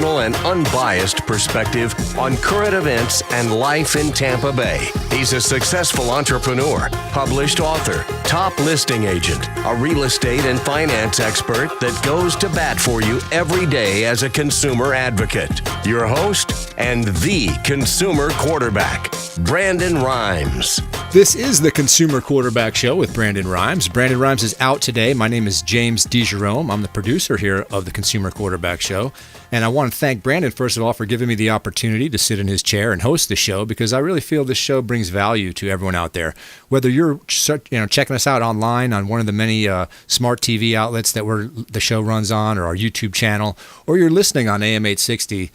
personal and unbiased perspective on current events and life in Tampa Bay. He's a successful entrepreneur, published author, top listing agent, a real estate and finance expert that goes to bat for you every day as a consumer advocate. Your host and the consumer quarterback, Brandon Rhymes. This is the Consumer Quarterback Show with Brandon Rhymes. Brandon Rhymes is out today. My name is James DeJerome. I'm the producer here of the Consumer Quarterback Show. And I want to thank Brandon, first of all, for giving me the opportunity to sit in his chair and host the show, because I really feel this show brings value to everyone out there. Whether you're checking us out online on one of the many smart TV outlets that the show runs on, or our YouTube channel, or you're listening on AM 860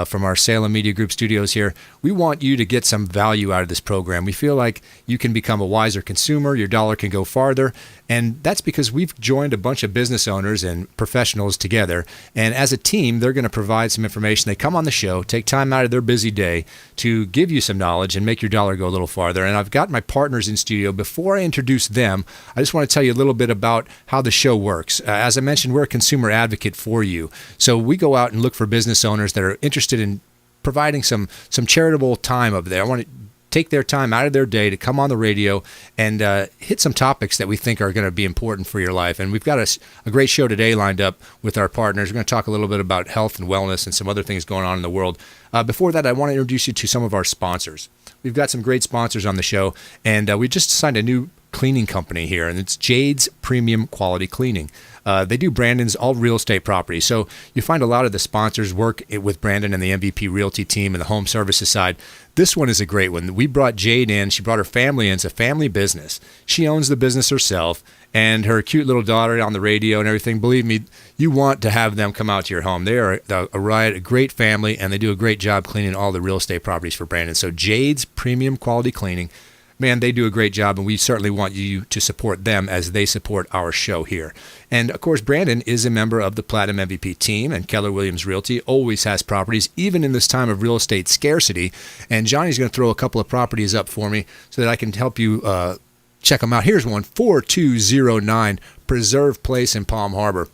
from our Salem Media Group studios here, we want you to get some value out of this program. We feel like you can become a wiser consumer, your dollar can go farther, and that's because we've joined a bunch of business owners and professionals together, and as a team, they're going to provide some information. They come on the show, take time out of their busy day to give you some knowledge and make your dollar go a little farther. And I've got my partners in studio. Before I introduce them, I just want to tell you a little bit about how the show works. As I mentioned, we're a consumer advocate for you. So we go out and look for business owners that are interested in providing some charitable time over there. I want to take their time out of their day to come on the radio and hit some topics that we think are going to be important for your life. And we've got a great show today lined up with our partners. We're going to talk a little bit about health and wellness and some other things going on in the world. Before that, I want to introduce you to some of our sponsors. We've got some great sponsors on the show, and we just signed a new cleaning company here, and it's Jade's Premium Quality Cleaning. They do Brandon's all real estate properties. So you find a lot of the sponsors work with Brandon and the MVP Realty team and the home services side. This one is a great one. We brought Jade in. She brought her family in. It's a family business. She owns the business herself, and her cute little daughter on the radio and everything. Believe me, you want to have them come out to your home. They are a great family, and they do a great job cleaning all the real estate properties for Brandon. So Jade's Premium Quality Cleaning. Man, they do a great job, and we certainly want you to support them as they support our show here. And, of course, Brandon is a member of the Platinum MVP team, and Keller Williams Realty always has properties, even in this time of real estate scarcity. And Johnny's going to throw a couple of properties up for me so that I can help you check them out. Here's one, 4209 Preserve Place in Palm Harbor.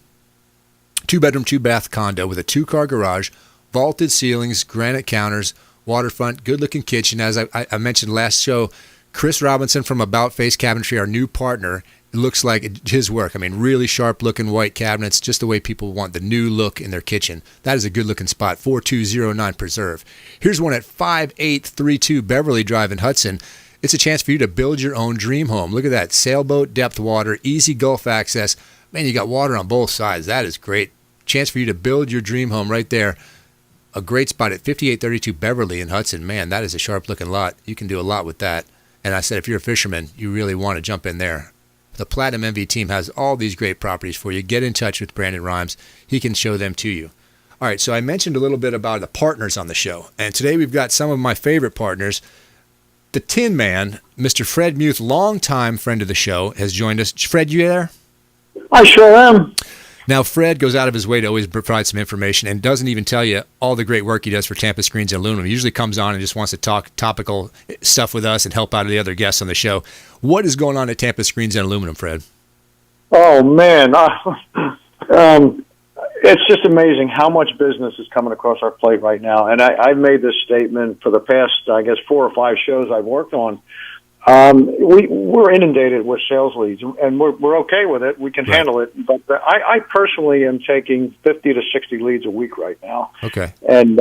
2-bedroom, 2-bath condo with a 2-car garage, vaulted ceilings, granite counters, waterfront, good-looking kitchen. As I mentioned last show, Chris Robinson from About Face Cabinetry, our new partner, it looks like his work. I mean, really sharp-looking white cabinets, just the way people want the new look in their kitchen. That is a good-looking spot, 4209 Preserve. Here's one at 5832 Beverly Drive in Hudson. It's a chance for you to build your own dream home. Look at that, sailboat, depth water, easy Gulf access. Man, you got water on both sides. That is great. Chance for you to build your dream home right there. A great spot at 5832 Beverly in Hudson. Man, that is a sharp-looking lot. You can do a lot with that. And I said, if you're a fisherman, you really want to jump in there. The Platinum MV team has all these great properties for you. Get in touch with Brandon Rhymes. He can show them to you. All right, so I mentioned a little bit about the partners on the show. And today we've got some of my favorite partners. The Tin Man, Mr. Fred Muth, longtime friend of the show, has joined us. Fred, you there? I sure am. Now, Fred goes out of his way to always provide some information and doesn't even tell you all the great work he does for Tampa Screens and Aluminum. He usually comes on and just wants to talk topical stuff with us and help out the other guests on the show. What is going on at Tampa Screens and Aluminum, Fred? Oh, man. It's just amazing how much business is coming across our plate right now. And I've made this statement for the past, 4 or 5 shows I've worked on. We're inundated with sales leads, and we're okay with it. We can handle it. But I personally am taking 50 to 60 leads a week right now. Okay. And,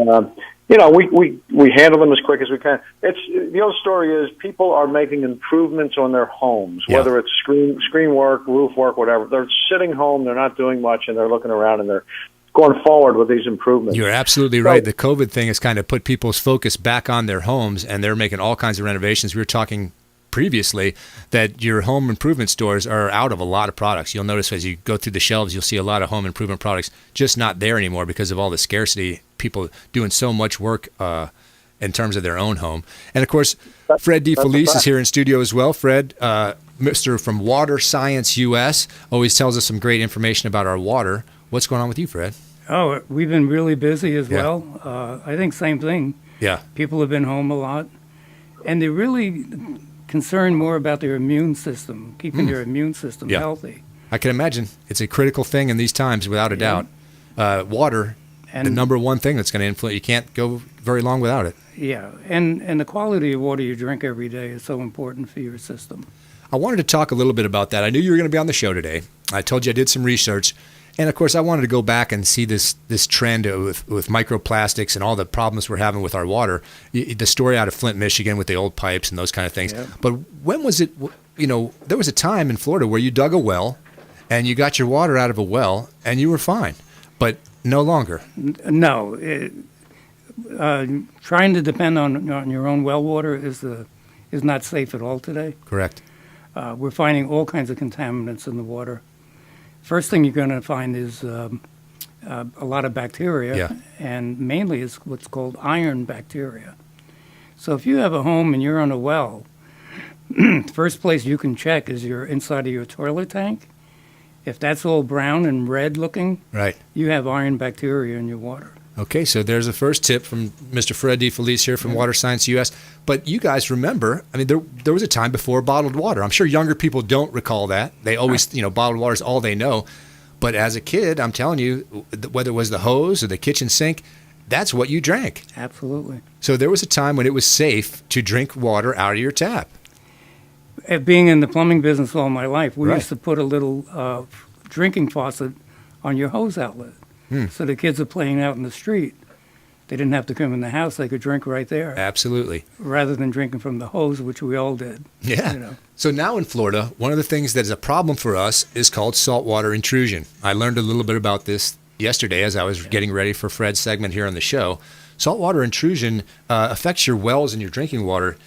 we handle them as quick as we can. The old story is people are making improvements on their homes, whether it's screen work, roof work, whatever. They're sitting home, they're not doing much, and they're looking around, and they're going forward with these improvements. You're absolutely right. The COVID thing has kind of put people's focus back on their homes, and they're making all kinds of renovations. We were talking previously that your home improvement stores are out of a lot of products. You'll notice as you go through the shelves, you'll see a lot of home improvement products just not there anymore because of all the scarcity, people doing so much work in terms of their own home. And of course, Fred Defelice is here in studio as well. Fred, Mr. from Water Science US, always tells us some great information about our water. What's going on with you, Fred? Oh, we've been really busy as well. I think same thing. Yeah. People have been home a lot, and they're really concerned more about their immune system, keeping their immune system healthy. I can imagine. It's a critical thing in these times, without a doubt. Water the number one thing that's going to influence. You can't go very long without it. Yeah, and the quality of water you drink every day is so important for your system. I wanted to talk a little bit about that. I knew you were going to be on the show today. I told you I did some research. And, of course, I wanted to go back and see this trend with microplastics and all the problems we're having with our water. The story out of Flint, Michigan with the old pipes and those kind of things. Yeah. But when was it, there was a time in Florida where you dug a well and you got your water out of a well and you were fine, but no longer. No. Trying to depend on your own well water is not safe at all today. Correct. We're finding all kinds of contaminants in the water. First thing you're going to find is a lot of bacteria, and mainly is what's called iron bacteria. So if you have a home and you're on a well, the first place you can check is your inside of your toilet tank. If that's all brown and red looking, right, you have iron bacteria in your water. Okay, so there's the first tip from Mr. Fred Defelice here from Water Science US. But you guys remember, I mean, there was a time before bottled water. I'm sure younger people don't recall that. They always, bottled water is all they know. But as a kid, I'm telling you, whether it was the hose or the kitchen sink, that's what you drank. Absolutely. So there was a time when it was safe to drink water out of your tap. Being in the plumbing business all my life, we used to put a little drinking faucet on your hose outlet. So the kids are playing out in the street. They didn't have to come in the house. They could drink right there. Absolutely. Rather than drinking from the hose, which we all did. Yeah. So now in Florida, one of the things that is a problem for us is called saltwater intrusion. I learned a little bit about this yesterday as I was getting ready for Fred's segment here on the show. Saltwater intrusion affects your wells and your drinking water.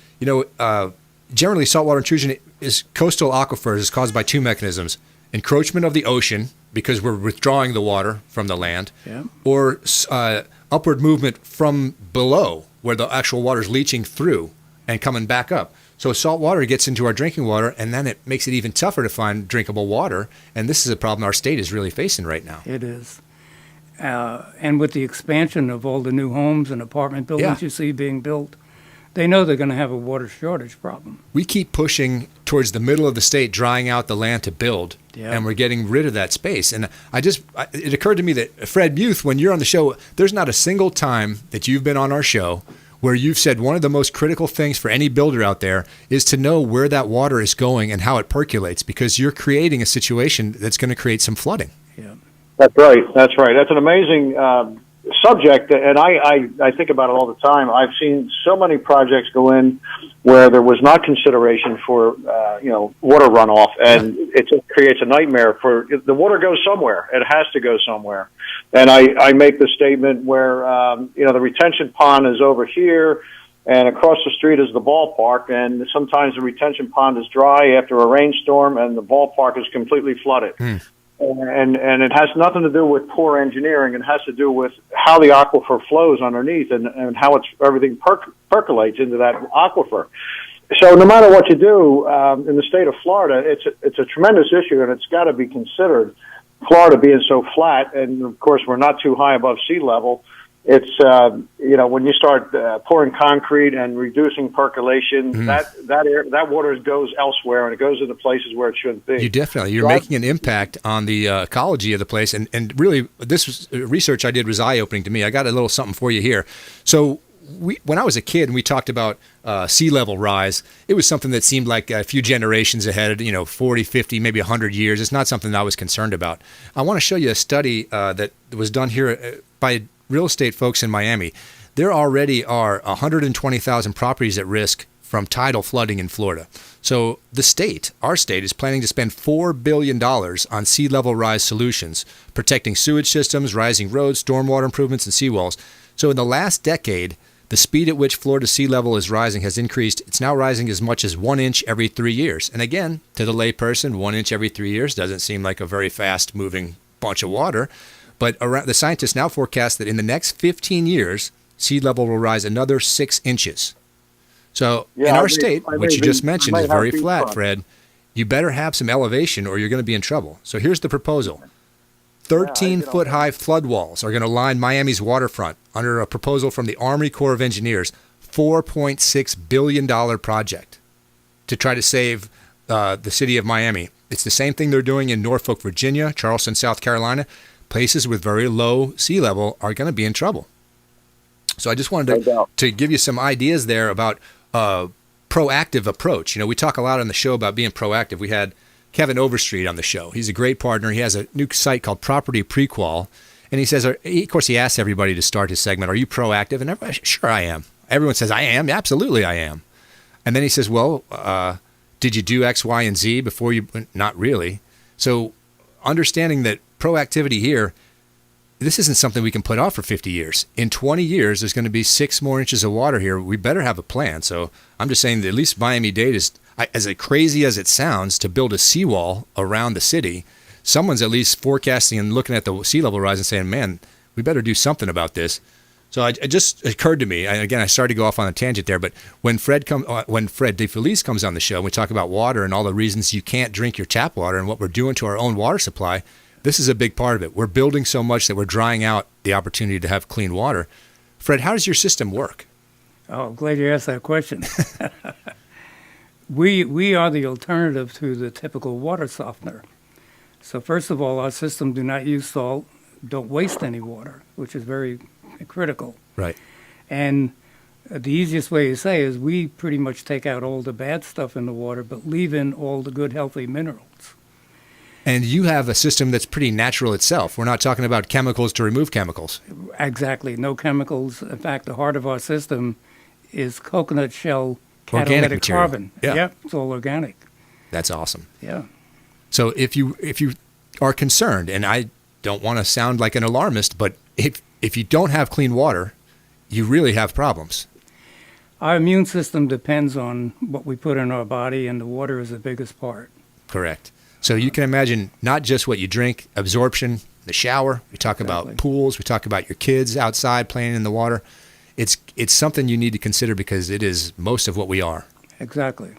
Generally, saltwater intrusion is coastal aquifers is caused by two mechanisms: encroachment of the ocean, because we're withdrawing the water from the land, or upward movement from below, where the actual water is leaching through and coming back up. So salt water gets into our drinking water, and then it makes it even tougher to find drinkable water. And this is a problem our state is really facing right now. It is. And with the expansion of all the new homes and apartment buildings you see being built, they know they're going to have a water shortage problem. We keep pushing towards the middle of the state, drying out the land to build, and we're getting rid of that space. And it occurred to me that, Fred Muth, when you're on the show, there's not a single time that you've been on our show where you've said one of the most critical things for any builder out there is to know where that water is going and how it percolates, because you're creating a situation that's going to create some flooding. Yeah, that's right. That's an amazing subject, and I think about it all the time. I've seen so many projects go in where there was not consideration for water runoff, and it just creates a nightmare. For the water goes somewhere; it has to go somewhere. And I make the statement where the retention pond is over here, and across the street is the ballpark, and sometimes the retention pond is dry after a rainstorm, and the ballpark is completely flooded. And it has nothing to do with poor engineering. It has to do with how the aquifer flows underneath and how everything percolates into that aquifer. So no matter what you do in the state of Florida, it's a tremendous issue, and it's got to be considered. Florida being so flat, and of course we're not too high above sea level. It's when you start pouring concrete and reducing percolation, that water goes elsewhere, and it goes into places where it shouldn't be. You're making an impact on the ecology of the place, and really this research I did was eye opening to me. I got a little something for you here. So when I was a kid and we talked about sea level rise, it was something that seemed like a few generations ahead, 40, 50, maybe 100 years. It's not something that I was concerned about. I want to show you a study that was done here by real estate folks in Miami. There already are 120,000 properties at risk from tidal flooding in Florida. So our state is planning to spend $4 billion on sea level rise solutions, protecting sewage systems, rising roads, stormwater improvements, and seawalls. So in the last decade, the speed at which Florida's sea level is rising has increased. It's now rising as much as 1 inch every 3 years. And again, to the layperson, 1 inch every 3 years doesn't seem like a very fast-moving bunch of water. But the scientists now forecast that in the next 15 years, sea level will rise another 6 inches. So in our state, which you just mentioned is very flat, Fred, you better have some elevation or you're going to be in trouble. So here's the proposal. 13-foot-high flood walls are going to line Miami's waterfront under a proposal from the Army Corps of Engineers, $4.6 billion project to try to save the city of Miami. It's the same thing they're doing in Norfolk, Virginia, Charleston, South Carolina. places with very low sea level are going to be in trouble. So I just wanted to give you some ideas there about proactive approach. You know, we talk a lot on the show about being proactive. We had Kevin Overstreet on the show. He's a great partner. He has a new site called Property Prequal. And he says, of course, he asks everybody to start his segment, are you proactive? And everybody, sure, I am. Everyone says, I am. Absolutely, I am. And then he says, well, did you do X, Y, and Z before you? Not really. So understanding that proactivity here, this isn't something we can put off for 50 years. In 20 years, there's going to be 6 more inches of water here. We better have a plan. So I'm just saying that at least Miami-Dade is, as crazy as it sounds, to build a seawall around the city, someone's at least forecasting and looking at the sea level rise and saying, man, we better do something about this. So it just occurred to me, again, I started to go off on a tangent there, but when Fred Defelice comes on the show, and we talk about water and all the reasons you can't drink your tap water and what we're doing to our own water supply, this is a big part of it. We're building so much that we're drying out the opportunity to have clean water. Fred, how does your system work? Oh, glad you asked that question. We are the alternative to the typical water softener. So first of all, our system do not use salt, don't waste any water, which is very critical. Right. And the easiest way to say is we pretty much take out all the bad stuff in the water, but leave in all the good, healthy minerals. And you have a system that's pretty natural itself. We're not talking about chemicals to remove chemicals. Exactly. No chemicals. In fact, the heart of our system is coconut shell Organic catalytic material. carbon. Yeah. Yep, it's all organic. That's awesome. Yeah. So if you are concerned, and I don't want to sound like an alarmist, but if you don't have clean water, you really have problems. Our immune system depends on what we put in our body, and the water is the biggest part. Correct. So you can imagine not just what you drink, absorption, the shower. We talk about pools. We talk about your kids outside playing in the water. It's something you need to consider because it is most of what we are. Exactly.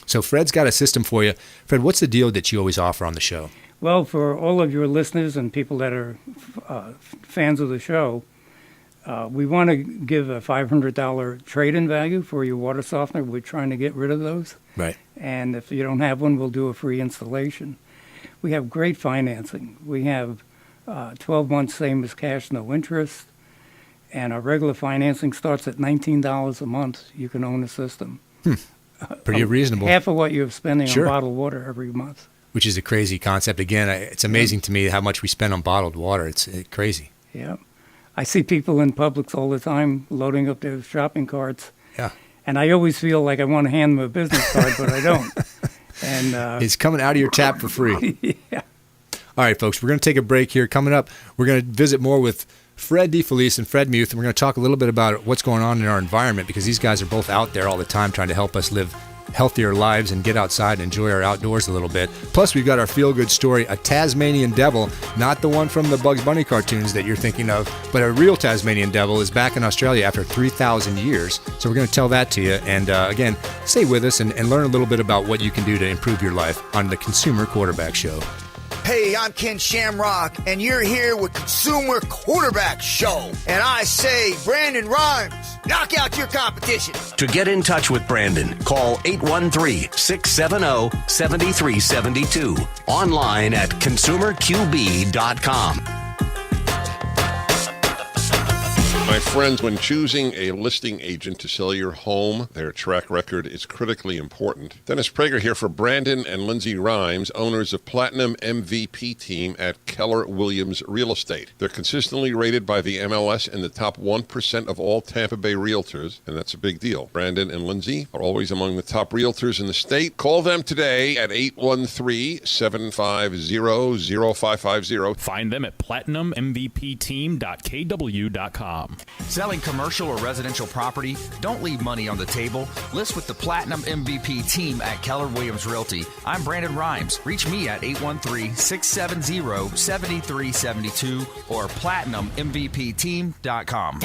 So Fred's got a system for you. Fred, what's the deal that you always offer on the show? Well, for all of your listeners and people that are fans of the show, we want to give a $500 trade-in value for your water softener. We're trying to get rid of those. Right. And if you don't have one, we'll do a free installation. We have great financing. We have 12 months, same as cash, no interest. And our regular financing starts at $19 a month. You can own a system. Pretty reasonable. Half of what you're spending Sure. on bottled water every month. Which is a crazy concept. Again, it's amazing to me how much we spend on bottled water. It's crazy. Yeah. I see people in Publix all the time loading up their shopping carts. Yeah. And I always feel like I want to hand them a business card, but I don't. And it's coming out of your tap for free. Yeah. All right, folks, we're going to take a break here. Coming up, we're going to visit more with Fred Defelice and Fred Muth, and we're going to talk a little bit about what's going on in our environment because these guys are both out there all the time trying to help us live healthier lives and get outside and enjoy our outdoors a little bit. Plus, we've got our feel-good story, a Tasmanian devil, not the one from the Bugs Bunny cartoons that you're thinking of, but a real Tasmanian devil is back in Australia after 3,000 years. So we're going to tell that to you. And again, stay with us and learn a little bit about what you can do to improve your life on the Consumer Quarterback Show. Hey, I'm Ken Shamrock, and you're here with Consumer Quarterback Show. And I say, Brandon Rhymes, knock out your competition. To get in touch with Brandon, call 813-670-7372. Online at consumerqb.com. My friends, when choosing a listing agent to sell your home, their track record is critically important. Dennis Prager here for Brandon and Lindsay Rhymes, owners of Platinum MVP Team at Keller Williams Real Estate. They're consistently rated by the MLS in the top 1% of all Tampa Bay realtors, and that's a big deal. Brandon and Lindsay are always among the top realtors in the state. Call them today at 813-750-0550. Find them at platinummvpteam.kw.com. Selling commercial or residential property? Don't leave money on the table. List with the Platinum MVP team at Keller Williams Realty. I'm Brandon Rhymes. Reach me at 813-670-7372 or platinummvpteam.com.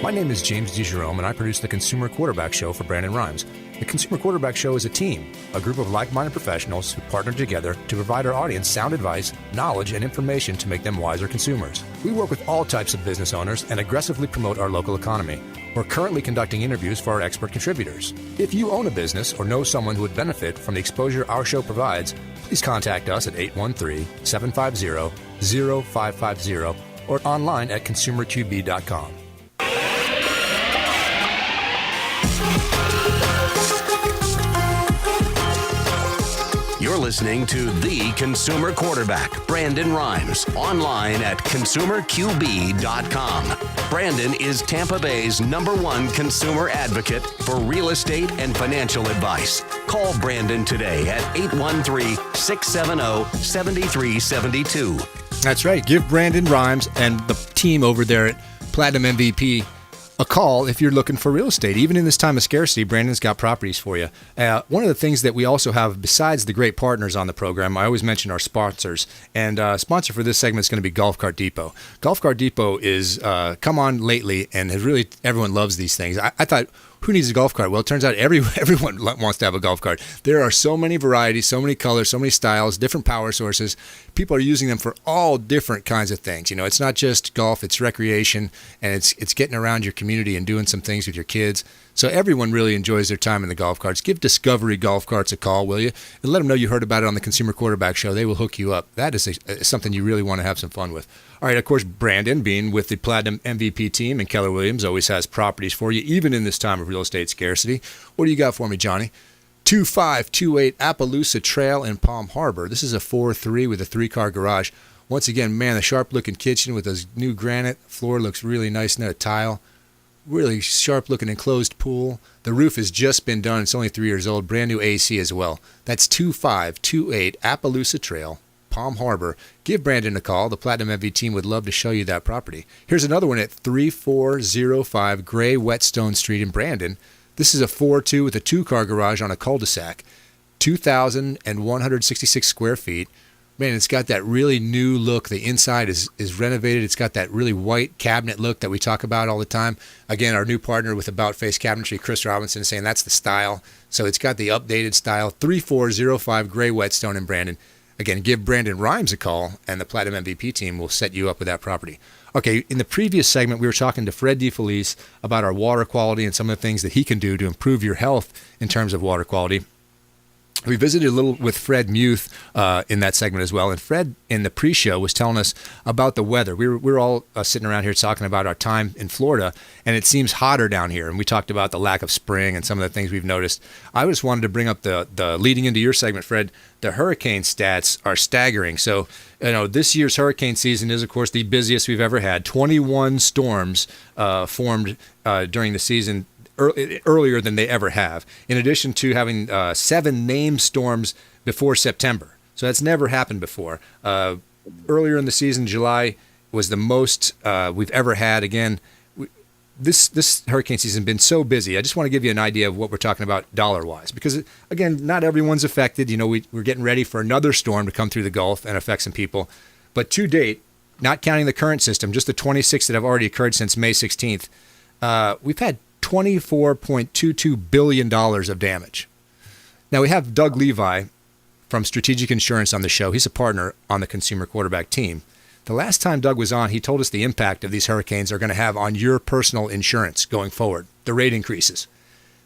My name is James DeJerome, and I produce the Consumer Quarterback Show for Brandon Rhymes. The Consumer Quarterback Show is a team, a group of like-minded professionals who partner together to provide our audience sound advice, knowledge, and information to make them wiser consumers. We work with all types of business owners and aggressively promote our local economy. We're currently conducting interviews for our expert contributors. If you own a business or know someone who would benefit from the exposure our show provides, please contact us at 813-750-0550 or online at consumerqb.com. You're listening to The Consumer Quarterback, Brandon Rhymes, online at consumerqb.com. Brandon is Tampa Bay's #1 consumer advocate for real estate and financial advice. Call Brandon today at 813-670-7372. That's right. Give Brandon Rhymes and the team over there at Platinum MVP a call if you're looking for real estate. Even in this time of scarcity, Brandon's got properties for you. One of the things that we also have, besides the great partners on the program, I always mention our sponsors. And sponsor for this segment is going to be Golf Cart Depot. Golf Cart Depot is come on lately, and really everyone loves these things. I thought, who needs a golf cart? Well, it turns out everyone wants to have a golf cart. There are so many varieties, so many colors, so many styles, different power sources. People are using them for all different kinds of things. You know, it's not just golf, it's recreation, and it's getting around your community and doing some things with your kids. So everyone really enjoys their time in the golf carts. Give Discovery Golf Carts a call, will you? And let them know you heard about it on the Consumer Quarterback Show. They will hook you up. That is something you really want to have some fun with. All right, of course, Brandon, being with the Platinum MVP team, and Keller Williams always has properties for you, even in this time of real estate scarcity. What do you got for me, Johnny? 2528 Appaloosa Trail in Palm Harbor. This is a 4-3 with a 3-car garage. Once again, man, the sharp-looking kitchen with those new granite. Floor looks really nice in a tile. Really sharp-looking enclosed pool. The roof has just been done. It's only 3 years old. Brand new AC as well. That's 2528 Appaloosa Trail, Palm Harbor. Give Brandon a call. The Platinum MV team would love to show you that property. Here's another one at 3405 Gray Whetstone Street in Brandon. This is a 4-2 with a 2-car garage on a cul-de-sac. 2,166 square feet. Man, it's got that really new look. The inside is renovated. It's got that really white cabinet look that we talk about all the time. Again, our new partner with About Face Cabinetry, Chris Robinson, is saying that's the style. So it's got the updated style. 3405 Gray Whetstone in Brandon. Again, give Brandon Rhymes a call, and the Platinum MVP team will set you up with that property. Okay, in the previous segment, we were talking to Fred Defelice about our water quality and some of the things that he can do to improve your health in terms of water quality. We visited a little with Fred Muth in that segment as well, and Fred in the pre-show was telling us about the weather. We were all sitting around here talking about our time in Florida, and it seems hotter down here, and we talked about the lack of spring and some of the things we've noticed. I just wanted to bring up the leading into your segment, Fred. The hurricane stats are staggering. So, you know, this year's hurricane season is, of course, the busiest we've ever had. 21 storms formed during the season, earlier than they ever have, in addition to having 7 named storms before September. So that's never happened before. Earlier in the season, July was the most we've ever had. Again, this hurricane season has been so busy. I just want to give you an idea of what we're talking about dollar-wise, because, again, not everyone's affected. You know, we're getting ready for another storm to come through the Gulf and affect some people. But to date, not counting the current system, just the 26 that have already occurred since May 16th, we've had $24.22 billion of damage. Now, we have Doug Levi from Strategic Insurance on the show. He's a partner on the Consumer Quarterback team. The last time Doug was on, he told us the impact of these hurricanes are going to have on your personal insurance going forward, the rate increases.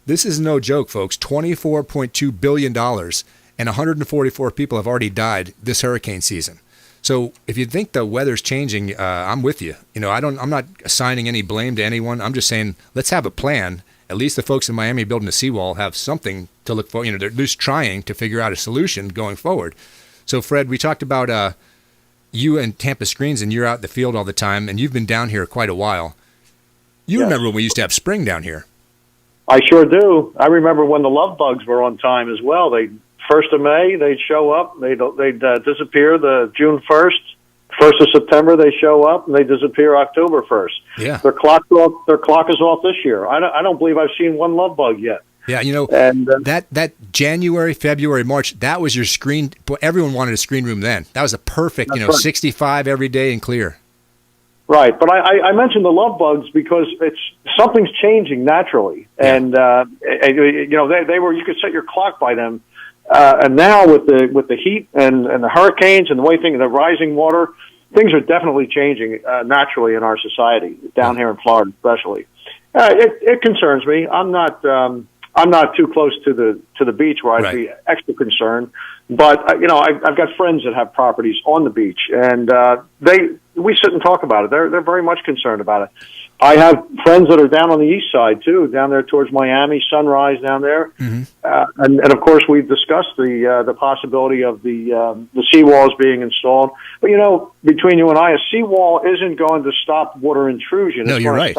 This is no joke, folks. $24.2 billion, and 144 people have already died this hurricane season. So if you think the weather's changing, I'm with you. You know, I'm not assigning any blame to anyone. I'm just saying, let's have a plan. At least the folks in Miami building a seawall have something to look for. You know, they're just trying to figure out a solution going forward. So, Fred, we talked about you and Tampa Screens, and you're out in the field all the time, and you've been down here quite a while. You remember when we used to have spring down here? I sure do. I remember when the love bugs were on time as well. 1st of May, they'd show up. They'd disappear the June 1st. 1st of September, they show up, and they disappear October 1st. Yeah. Their clock is off this year. I don't believe I've seen one love bug yet. Yeah, you know, and that January, February, March, that was your screen. Everyone wanted a screen room then. That was a perfect, right. 65 every day and clear. Right, but I mentioned the love bugs because something's changing naturally, and they were, you could set your clock by them. And now with the heat and the hurricanes and the way the rising water, things are definitely changing naturally in our society down here in Florida, especially. It concerns me. I'm not too close to the beach where I'd be extra concerned. But I've got friends that have properties on the beach, and we sit and talk about it. They're very much concerned about it. I have friends that are down on the east side too, down there towards Miami, Sunrise down there, and of course we've discussed the possibility of the seawalls being installed. But between you and I, a seawall isn't going to stop water intrusion. No, you're right.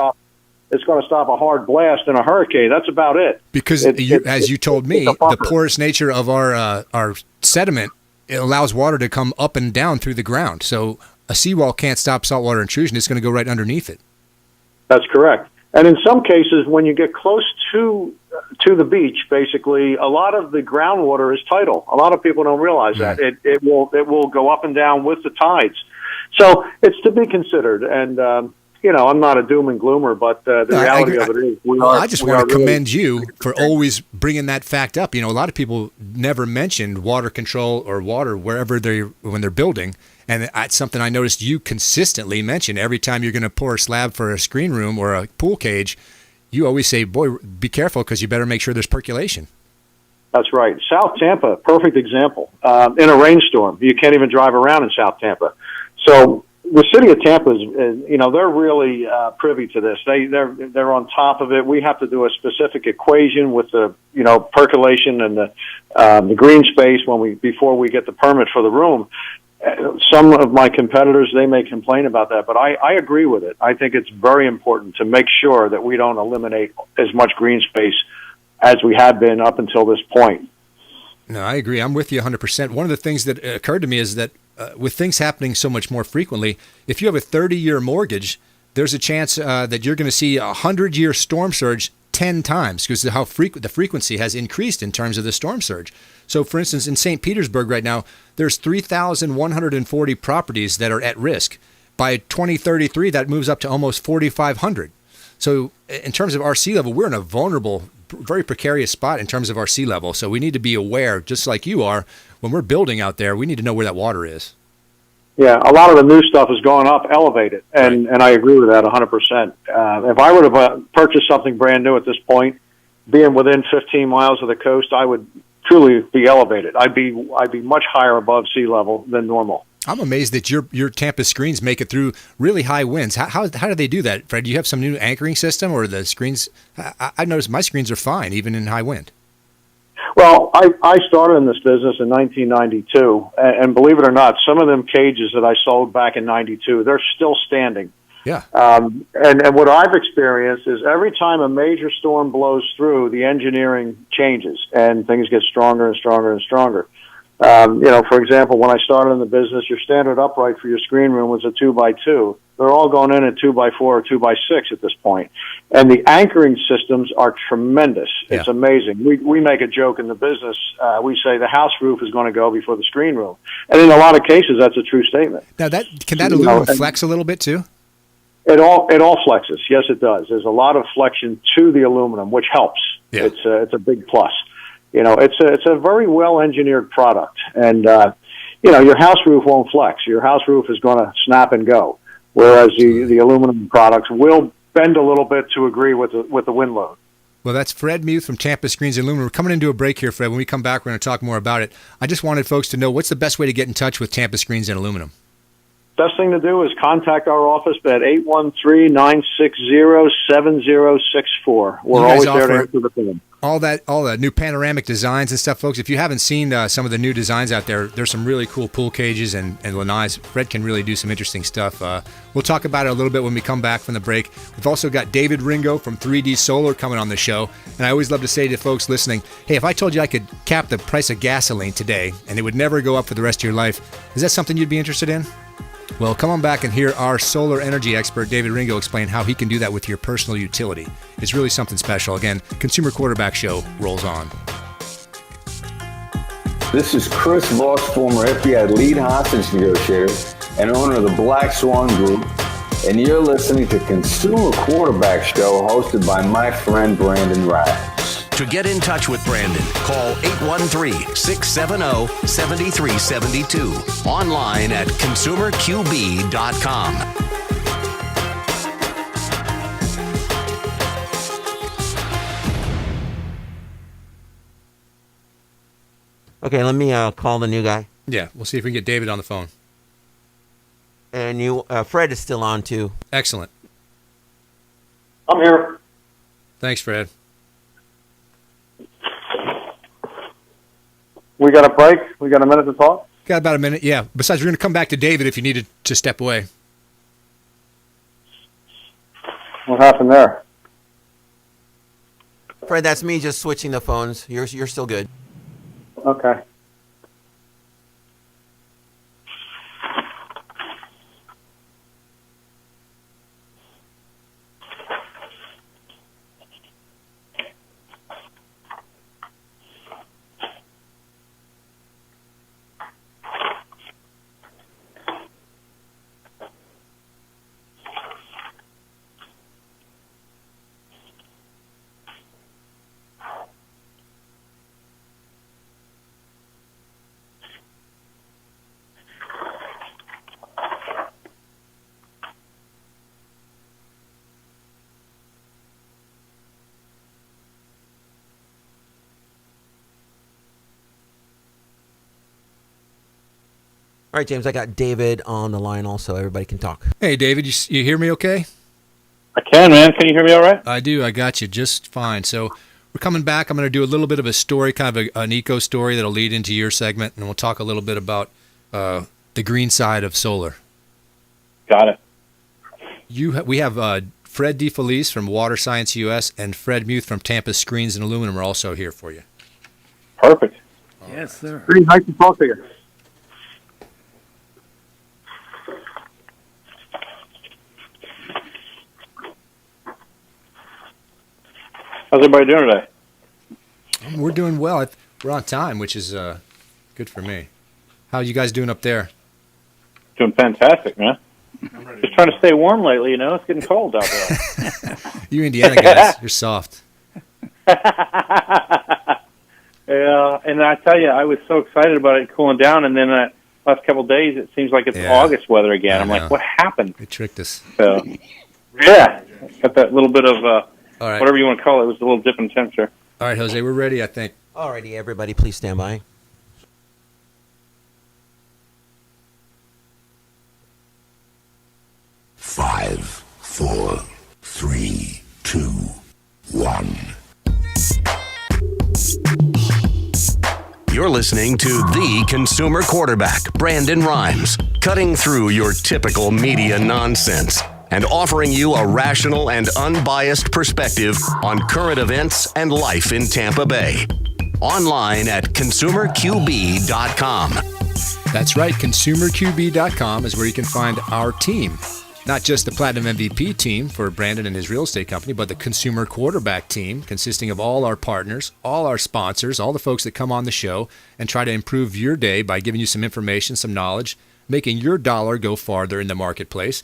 It's going to stop a hard blast and a hurricane. That's about it. Because as you told me, the porous nature of our sediment, it allows water to come up and down through the ground. So a seawall can't stop saltwater intrusion. It's going to go right underneath it. That's correct. And in some cases, when you get close to the beach, basically, a lot of the groundwater is tidal. A lot of people don't realize that. It will go up and down with the tides. So it's to be considered. And I'm not a doom and gloomer, but the reality of it is I just want to commend you for always bringing that fact up. A lot of people never mentioned water control or water wherever when they're building, and that's something I noticed you consistently mention every time you're going to pour a slab for a screen room or a pool cage. You always say, "Boy, be careful because you better make sure there's percolation." That's right. South Tampa, perfect example. In a rainstorm, you can't even drive around in South Tampa. So the city of Tampa is, they're really privy to this. They're on top of it. We have to do a specific equation with the, percolation and the green space before we get the permit for the room. Some of my competitors, they may complain about that, but I agree with it. I think it's very important to make sure that we don't eliminate as much green space as we have been up until this point. No, I agree. I'm with you 100%. One of the things that occurred to me is that with things happening so much more frequently, if you have a 30-year mortgage, there's a chance that you're going to see a 100-year storm surge 10 times because of how the frequency has increased in terms of the storm surge. So, for instance, in St. Petersburg right now, there's 3,140 properties that are at risk. By 2033, that moves up to almost 4,500. So in terms of our sea level, we're in a vulnerable, very precarious spot in terms of our sea level. So we need to be aware, just like you are, when we're building out there, we need to know where that water is. Yeah, a lot of the new stuff is going up elevated, and I agree with that 100%. If I would have purchased something brand new at this point, being within 15 miles of the coast, I would truly be elevated. I'd be much higher above sea level than normal. I'm amazed that your Tampa Screens make it through really high winds. How do they do that, Fred? Do you have some new anchoring system, or the screens? I noticed my screens are fine, even in high wind. Well, I started in this business in 1992, and believe it or not, some of them cages that I sold back in 92, they're still standing. Yeah. And what I've experienced is every time a major storm blows through, the engineering changes, and things get stronger and stronger and stronger. For example, when I started in the business, your standard upright for your screen room was a 2x2. They're all going in at 2x4 or 2x6 at this point. And the anchoring systems are tremendous. Yeah. It's amazing. We make a joke in the business. We say the house roof is going to go before the screen room. And in a lot of cases, that's a true statement. Now, can that aluminum flex a little bit too? It all flexes. Yes, it does. There's a lot of flexion to the aluminum, which helps. Yeah. It's a big plus. It's a very well engineered product, and your house roof won't flex. Your house roof is going to snap and go, whereas the aluminum products will bend a little bit to agree with the wind load. Well, that's Fred Muth from Tampa Screens and Aluminum. We're coming into a break here, Fred. When we come back, we're going to talk more about it. I just wanted folks to know, what's the best way to get in touch with Tampa Screens and Aluminum? Best thing to do is contact our office at 813-960-7064. We're always there to answer the phone. All the new panoramic designs and stuff, folks. If you haven't seen some of the new designs out there, there's some really cool pool cages and lanais. Fred can really do some interesting stuff. We'll talk about it a little bit when we come back from the break. We've also got David Ringo from 3D Solar coming on the show. And I always love to say to folks listening, hey, if I told you I could cap the price of gasoline today and it would never go up for the rest of your life, is that something you'd be interested in? Well, come on back and hear our solar energy expert, David Ringo, explain how he can do that with your personal utility. It's really something special. Again, Consumer Quarterback Show rolls on. This is Chris Voss, former FBI lead hostage negotiator and owner of the Black Swan Group, and you're listening to Consumer Quarterback Show hosted by my friend Brandon Ryan. To get in touch with Brandon, call 813-670-7372. Online at consumerqb.com. Okay, let me call the new guy. Yeah, we'll see if we can get David on the phone. And Fred is still on, too. Excellent. I'm here. Thanks, Fred. We got a break? We got a minute to talk? Got about a minute, yeah. Besides, we're going to come back to David if you needed to step away. What happened there? Fred, that's me just switching the phones. You're still good. Okay. All right, James, I got David on the line also. Everybody can talk. Hey, David, you hear me okay? I can, man. Can you hear me all right? I do. I got you just fine. So we're coming back. I'm going to do a little bit of a story, kind of an eco story that'll lead into your segment, and we'll talk a little bit about the green side of solar. Got it. We have Fred Defelice from Water Science US and Fred Muth from Tampa Screens and Aluminum are also here for you. Perfect. Yes, sir. Pretty nice to talk to you. How's everybody doing today? We're doing well. We're on time, which is good for me. How are you guys doing up there? Doing fantastic, man. Just trying to stay warm lately, you know. It's getting cold out there. You Indiana guys, you're soft. Yeah, and I tell you, I was so excited about it cooling down, and then last couple of days, it seems like it's August weather again. I'm like, what happened? It tricked us. So, yeah, got that little bit of all right. whatever you want to call it. It was a little dip in temperature. All right, Jose, we're ready, I think. All righty, everybody, please stand by. Five, 4, 3, 2, 1. You're listening to the consumer quarterback, Brandon Rhymes, cutting through your typical media nonsense and offering you a rational and unbiased perspective on current events and life in Tampa Bay. Online at consumerqb.com. That's right, consumerqb.com is where you can find our team. Not just the Platinum MVP team for Brandon and his real estate company, but the consumer quarterback team consisting of all our partners, all our sponsors, all the folks that come on the show and try to improve your day by giving you some information, some knowledge, making your dollar go farther in the marketplace.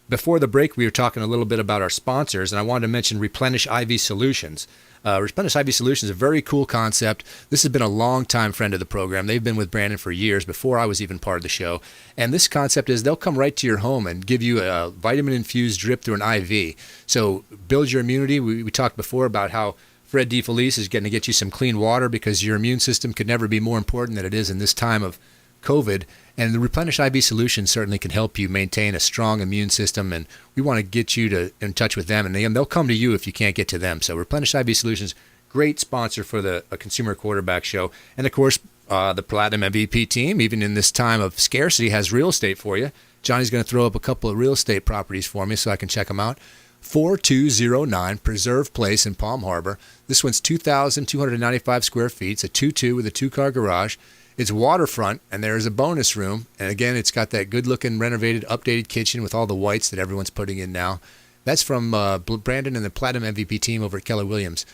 Before the break, we were talking a little bit about our sponsors, and I wanted to mention Replenish IV Solutions. Replenish IV Solutions is a very cool concept. This has been a long-time friend of the program. They've been with Brandon for years, before I was even part of the show. And this concept is they'll come right to your home and give you a vitamin-infused drip through an IV. So build your immunity. We talked before about how Fred Defelice is going to get you some clean water because your immune system could never be more important than it is in this time of COVID. And the Replenish IV Solution certainly can help you maintain a strong immune system, and we want to get you in touch with them, and they'll come to you if you can't get to them. So Replenish IV Solutions, great sponsor for the Consumer Quarterback Show. And, of course, the Platinum MVP team, even in this time of scarcity, has real estate for you. Johnny's going to throw up a couple of real estate properties for me so I can check them out. 4209 Preserve Place in Palm Harbor. This one's 2,295 square feet. It's a 2-2 with a 2-car garage. It's waterfront, and there is a bonus room. And again, it's got that good-looking, renovated, updated kitchen with all the whites that everyone's putting in now. That's from Brandon and the Platinum MVP team over at Keller Williams.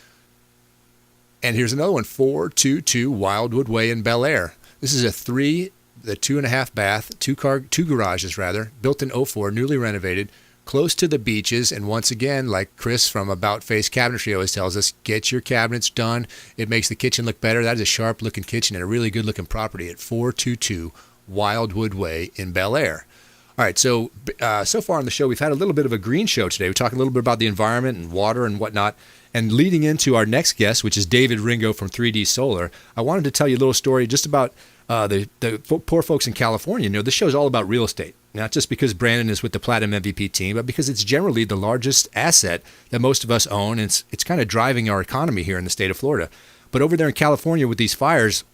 And here's another one, 422 Wildwood Way in Bel Air. This is a 2.5 bath, two garages rather, built in 04, newly renovated, close to the beaches, and once again, like Chris from About Face Cabinetry always tells us, get your cabinets done. It makes the kitchen look better. That is a sharp-looking kitchen and a really good-looking property at 422 Wildwood Way in Bel Air. All right, so far on the show, we've had a little bit of a green show today. We're talking a little bit about the environment and water and whatnot. And leading into our next guest, which is David Ringo from 3D Solar, I wanted to tell you a little story just about the poor folks in California. You know, this show is all about real estate, not just because Brandon is with the Platinum MVP team, but because it's generally the largest asset that most of us own, and it's kind of driving our economy here in the state of Florida. But over there in California with these fires,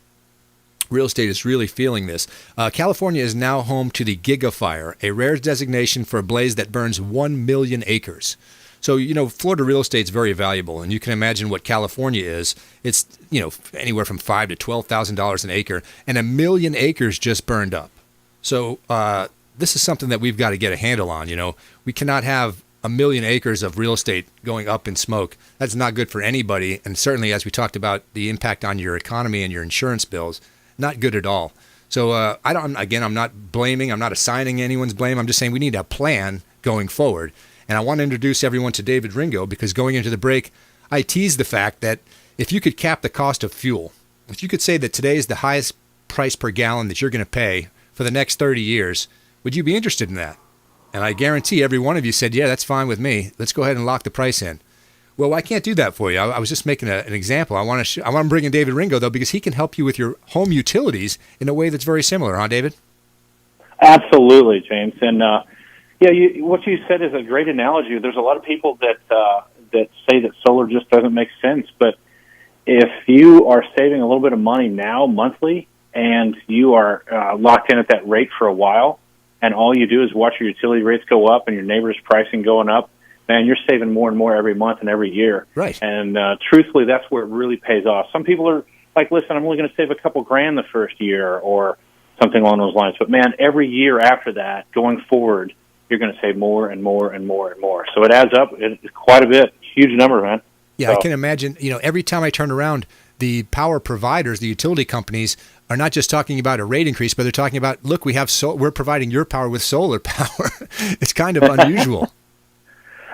real estate is really feeling this. California is now home to the Gigafire, a rare designation for a blaze that burns 1 million acres. So, you know, Florida real estate is very valuable, and you can imagine what California is. It's, you know, anywhere from $5,000 to $12,000 an acre, and 1 million acres just burned up. So this is something that we've got to get a handle on. You know, we cannot have 1 million acres of real estate going up in smoke. That's not good for anybody, and certainly, as we talked about, the impact on your economy and your insurance bills, not good at all. So I'm not blaming, I'm not assigning anyone's blame. I'm just saying we need a plan going forward. And I want to introduce everyone to David Ringo because going into the break, I teased the fact that if you could cap the cost of fuel, if you could say that today is the highest price per gallon that you're going to pay for the next 30 years, would you be interested in that? And I guarantee every one of you said, yeah, that's fine with me. Let's go ahead and lock the price in. Well, I can't do that for you. I was just making an example. I want to bring in David Ringo, though, because he can help you with your home utilities in a way that's very similar, huh, David? Absolutely, James. And what you said is a great analogy. There's a lot of people that say that solar just doesn't make sense. But if you are saving a little bit of money now monthly and you are locked in at that rate for a while, and all you do is watch your utility rates go up and your neighbor's pricing going up, man, you're saving more and more every month and every year. Right. And truthfully, that's where it really pays off. Some people are like, listen, I'm only going to save a couple grand the first year or something along those lines. But, man, every year after that, going forward, you're going to save more and more and more and more. So it adds up. It's quite a bit. Huge number, man. Yeah, I can imagine, you know, every time I turn around, the power providers, the utility companies, are not just talking about a rate increase, but they're talking about, look, we're providing your power with solar power. It's kind of unusual.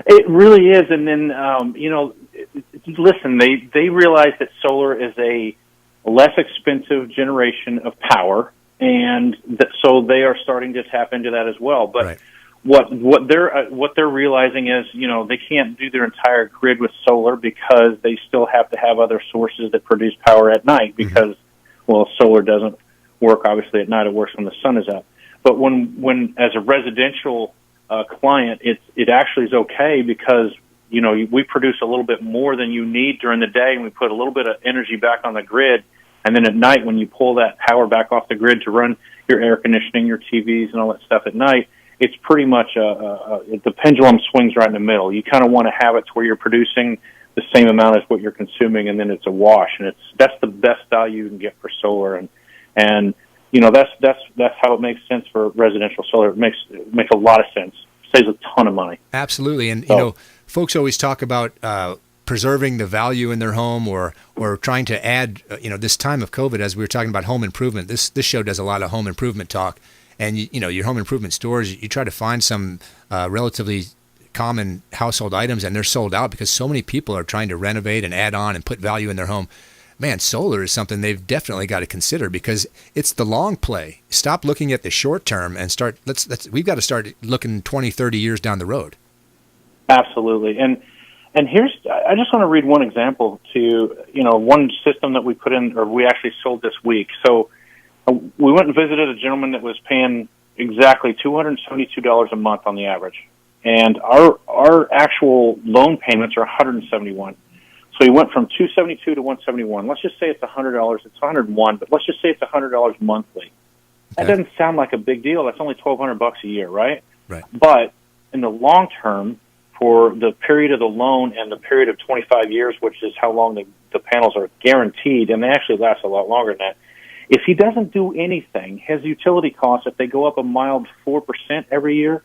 It really is, and then listen, they realize that solar is a less expensive generation of power, and so they are starting to tap into that as well. But right. what they're realizing is, you know, they can't do their entire grid with solar because they still have to have other sources that produce power at night because, well, solar doesn't work obviously at night; it works when the sun is up. But when as a residential client, it actually is okay because, you know, we produce a little bit more than you need during the day, and we put a little bit of energy back on the grid. And then at night, when you pull that power back off the grid to run your air conditioning, your TVs, and all that stuff at night, it's pretty much the pendulum swings right in the middle. You kind of want to have it to where you're producing the same amount as what you're consuming, and then it's a wash. And that's the best value you can get for solar. And you know, that's how it makes sense for residential solar. It makes a lot of sense. Saves a ton of money. Absolutely. And, you know, folks always talk about preserving the value in their home or trying to add, this time of COVID, as we were talking about home improvement, this show does a lot of home improvement talk. And, you know, your home improvement stores, you try to find some relatively common household items, and they're sold out because so many people are trying to renovate and add on and put value in their home. Man, solar is something they've definitely got to consider because it's the long play. Stop looking at the short term and we've got to start looking 20, 30 years down the road. Absolutely. And I just want to read one example to, you know, one system that we put in, or we actually sold this week. So we went and visited a gentleman that was paying exactly $272 a month on the average. And our actual loan payments are $171. So he went from $272 to $171. Let's just say it's $100. It's $101, but let's just say it's $100 monthly. That doesn't sound like a big deal. That's only $1,200 a year, right? Right. But in the long term, for the period of the loan and the period of 25 years, which is how long the panels are guaranteed, and they actually last a lot longer than that. If he doesn't do anything, his utility costs, if they go up a mild 4% every year,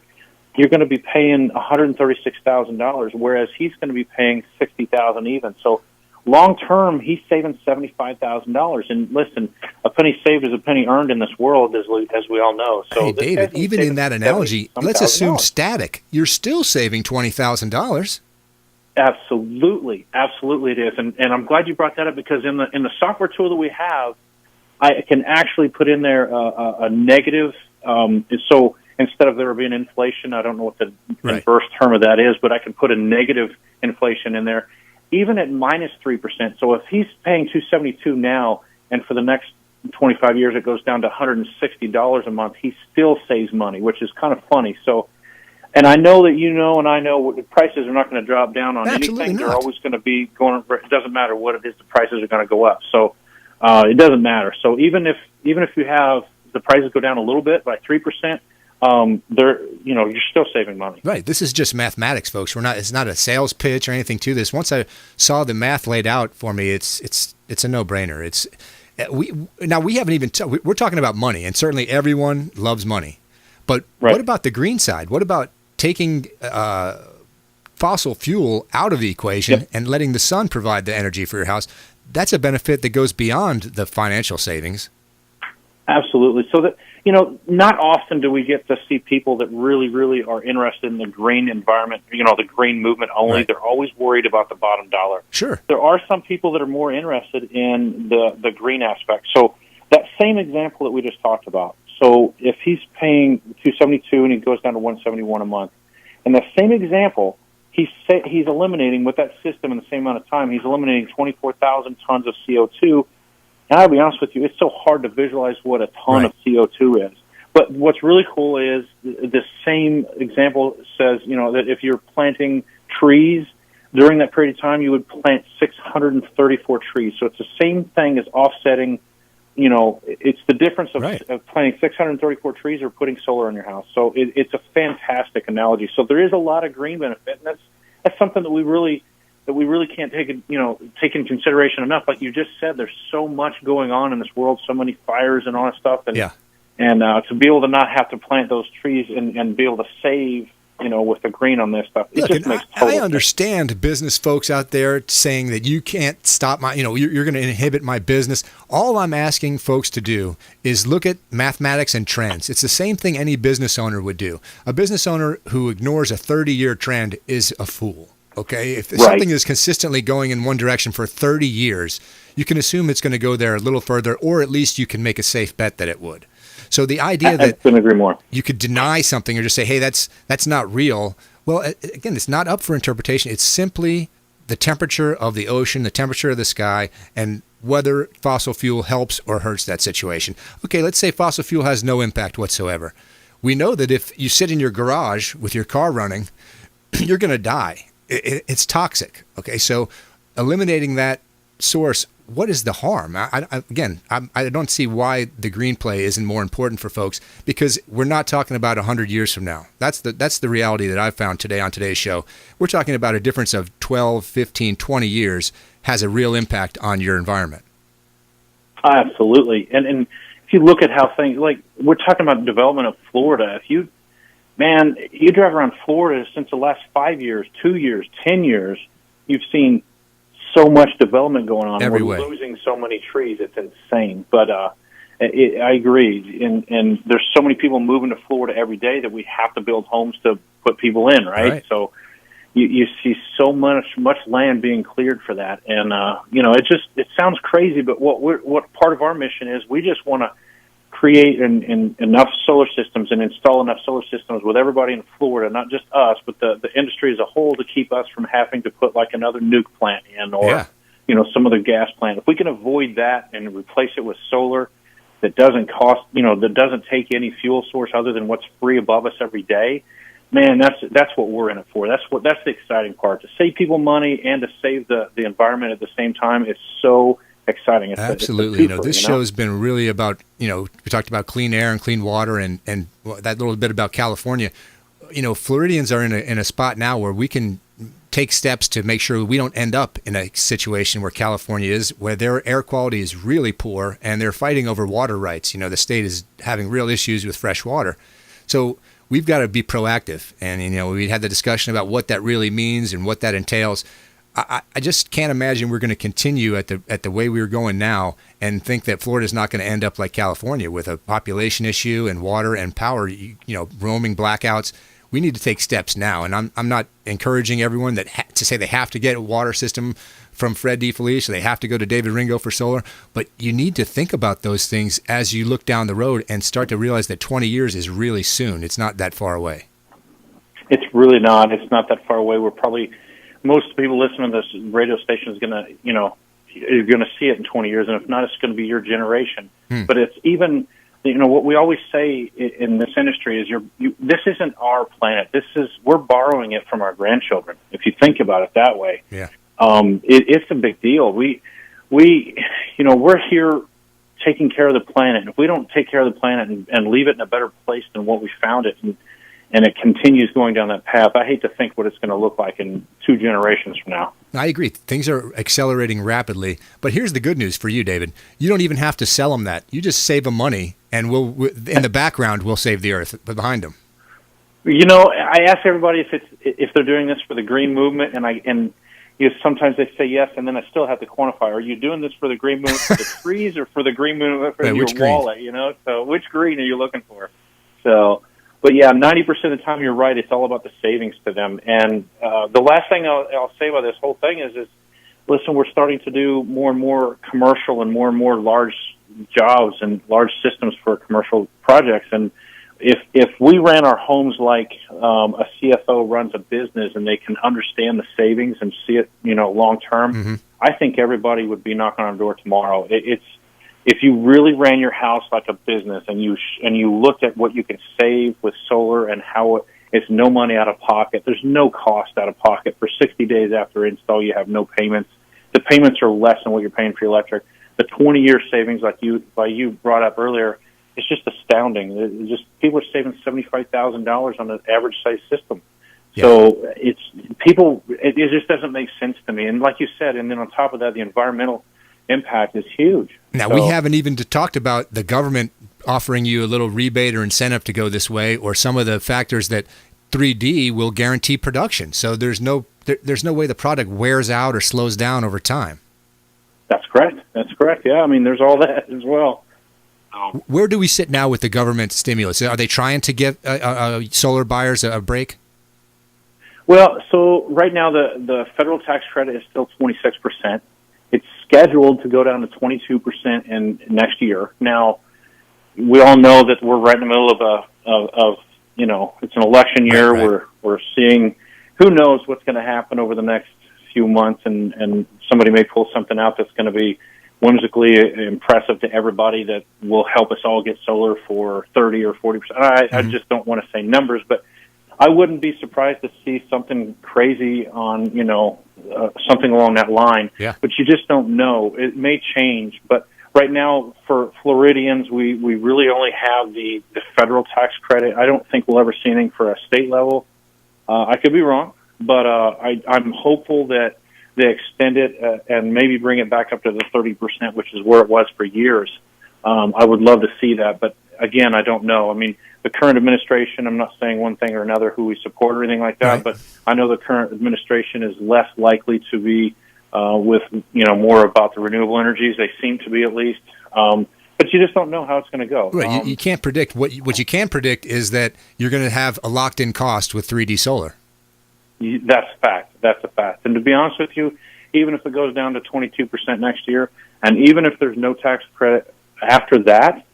you're going to be paying $136,000, whereas he's going to be paying $60,000 even. So long term, he's saving $75,000. And listen, a penny saved is a penny earned in this world, as we all know. So hey, David, even in that analogy, let's assume static. You're still saving $20,000. Absolutely, absolutely, it is. And I'm glad you brought that up because in the software tool that we have, I can actually put in there a negative. So instead of there being inflation, I don't know what the inverse term of that is, but I can put a negative inflation in there, even at minus 3%. So if he's paying $272 now, and for the next 25 years it goes down to $160 a month, he still saves money, which is kind of funny. So, and I know that and I know the prices are not going to drop down on anything. They're always going to be going. It doesn't matter what it is; the prices are going to go up. So it doesn't matter. So even if you have the prices go down a little bit by 3%, you're still saving money. Right. This is just mathematics, folks. It's not a sales pitch or anything to this. Once I saw the math laid out for me, it's a no-brainer. We haven't even we're talking about money, and certainly everyone loves money. But what about the green side? What about taking fossil fuel out of the equation and letting the sun provide the energy for your house? That's a benefit that goes beyond the financial savings. Absolutely. So that, not often do we get to see people that really, really are interested in the green environment, the green movement only. Right. They're always worried about the bottom dollar. Sure. There are some people that are more interested in the green aspect. So that same example that we just talked about. So if he's paying $272 and he goes down to $171 a month, in the same example, he's eliminating with that system in the same amount of time, he's eliminating 24,000 tons of CO2. And I'll be honest with you, it's so hard to visualize what a ton of CO2 is. But what's really cool is the same example says, that if you're planting trees during that period of time, you would plant 634 trees. So it's the same thing as offsetting, it's the difference of planting 634 trees or putting solar on your house. So it's a fantastic analogy. So there is a lot of green benefit, and that's something that we really can't take in consideration enough. Like you just said, there's so much going on in this world, so many fires and all that stuff, and to be able to not have to plant those trees and be able to save, with the green on this stuff, it just makes total sense. I understand business folks out there saying that you can't stop my, you're going to inhibit my business. All I'm asking folks to do is look at mathematics and trends. It's the same thing any business owner would do. A business owner who ignores a 30-year trend is a fool. Okay, if something is consistently going in one direction for 30 years, you can assume it's going to go there a little further, or at least you can make a safe bet that it would. So the idea that I couldn't agree more. You could deny something or just say, hey, that's not real. Well, again, it's not up for interpretation. It's simply the temperature of the ocean, the temperature of the sky, and whether fossil fuel helps or hurts that situation. Okay, let's say fossil fuel has no impact whatsoever. We know that if you sit in your garage with your car running, you're going to die. It's toxic. Okay, so eliminating that source, what is the harm? I don't see why the green play isn't more important for folks, because we're not talking about 100 years from now. That's the reality that I've found today on today's show. We're talking about a difference of 12, 15, 20 years has a real impact on your environment. Absolutely. And if you look at how things, like we're talking about development of Florida, you drive around Florida since the last 5 years, 2 years, 10 years, you've seen so much development going on. Every We're way. losing so many trees. It's insane. But I agree. And there's so many people moving to Florida every day that we have to build homes to put people in, right? So you see so much land being cleared for that. And, it sounds crazy, but what part of our mission is, we just want to create enough solar systems and install enough solar systems with everybody in Florida, not just us, but the industry as a whole, to keep us from having to put like another nuke plant in or, some other gas plant. If we can avoid that and replace it with solar that doesn't cost, that doesn't take any fuel source other than what's free above us every day, man, that's what we're in it for. That's the exciting part. To save people money and to save the environment at the same time is so exciting. Absolutely. This show's been really about, we talked about clean air and clean water and that little bit about California. Floridians are in a spot now where we can take steps to make sure we don't end up in a situation where California is, where their air quality is really poor and they're fighting over water rights. The state is having real issues with fresh water. So we've got to be proactive. And, we had the discussion about what that really means and what that entails. I just can't imagine we're going to continue at the way we're going now and think that Florida is not going to end up like California with a population issue and water and power, roaming blackouts. we need to take steps now. And I'm not encouraging everyone to say they have to get a water system from Fred Defelice, or they have to go to David Ringo for solar, but you need to think about those things as you look down the road and start to realize that 20 years is really soon. It's not that far away. It's really not. It's not that far away. Most people listening to this radio station is going to, you're going to see it in 20 years, and if not, it's going to be your generation. But it's even, what we always say in this industry is this isn't our planet. We're borrowing it from our grandchildren, if you think about it that way. Yeah. It's a big deal. We're here taking care of the planet. If we don't take care of the planet and leave it in a better place than what we found it, and it continues going down that path, I hate to think what it's going to look like in 2 generations from now. I agree. Things are accelerating rapidly. But here's the good news for you, David. You don't even have to sell them that. You just save them money, and in the background, we'll save the earth behind them. I ask everybody if they're doing this for the green movement, and sometimes they say yes, and then I still have to quantify. Are you doing this for the green movement for the trees or for the green movement for your wallet? So which green are you looking for? So, but yeah, 90% of the time you're right. It's all about the savings to them. And the last thing I'll say about this whole thing is listen, we're starting to do more and more commercial and more large jobs and large systems for commercial projects. And if we ran our homes like a CFO runs a business and they can understand the savings and see it, long term, I think everybody would be knocking on our door tomorrow. If you really ran your house like a business and you looked at what you can save with solar and how it's no money out of pocket, there's no cost out of pocket. For 60 days after install, you have no payments. The payments are less than what you're paying for your electric. The 20-year savings, like you brought up earlier, it's just astounding. People are saving $75,000 on an average size system. Yeah. So it just doesn't make sense to me. And like you said, and then on top of that, the environmental impact is huge. Now, we haven't even talked about the government offering you a little rebate or incentive to go this way, or some of the factors that 3D will guarantee production. So there's no way the product wears out or slows down over time. That's correct. Yeah, there's all that as well. Where do we sit now with the government stimulus? Are they trying to give solar buyers a break? Well, so right now the federal tax credit is still 26%. It's scheduled to go down to 22% in next year. Now, we all know that we're right in the middle of it's an election year. Right. We're seeing, who knows what's going to happen over the next few months, and somebody may pull something out that's going to be whimsically impressive to everybody that will help us all get solar for 30 or 40%. I just don't want to say numbers, but I wouldn't be surprised to see something crazy on, something along that line. Yeah. But you just don't know. It may change. But right now, for Floridians, we really only have the federal tax credit. I don't think we'll ever see anything for a state level. I could be wrong, but I'm hopeful that they extend it and maybe bring it back up to the 30%, which is where it was for years. I would love to see that, but again, I don't know. The current administration, I'm not saying one thing or another who we support or anything like that, right. But I know the current administration is less likely to be with more about the renewable energies. They seem to be, at least. But you just don't know how it's going to go. Right. You can't predict. What you can predict is that you're going to have a locked-in cost with 3D solar. That's a fact. That's a fact. And to be honest with you, even if it goes down to 22% next year, and even if there's no tax credit after that,